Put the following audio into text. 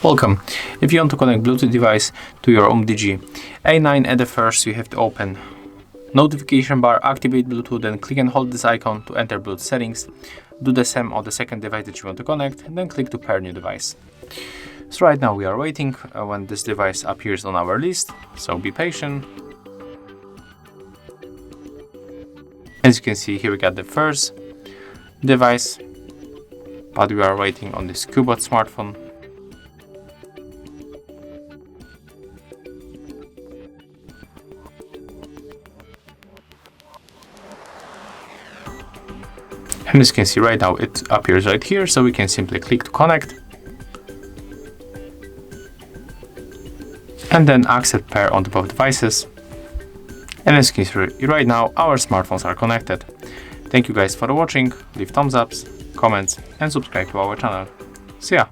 Welcome. If you want to connect Bluetooth device to your UMIDIGI A9, at the first you have to open notification bar, activate Bluetooth, then click and hold this icon to enter Bluetooth settings. Do the same on the second device that you want to connect, and then click to pair new device. So right now we are waiting when this device appears on our list, so be patient. As you can see here, we got the first device, but we are waiting on this Cubot smartphone. And as you can see right now, it appears right here, so we can simply click to connect. And then accept pair on the both devices. And as you can see right now, our smartphones are connected. Thank you guys for watching. Leave thumbs ups, comments, and subscribe to our channel. See ya!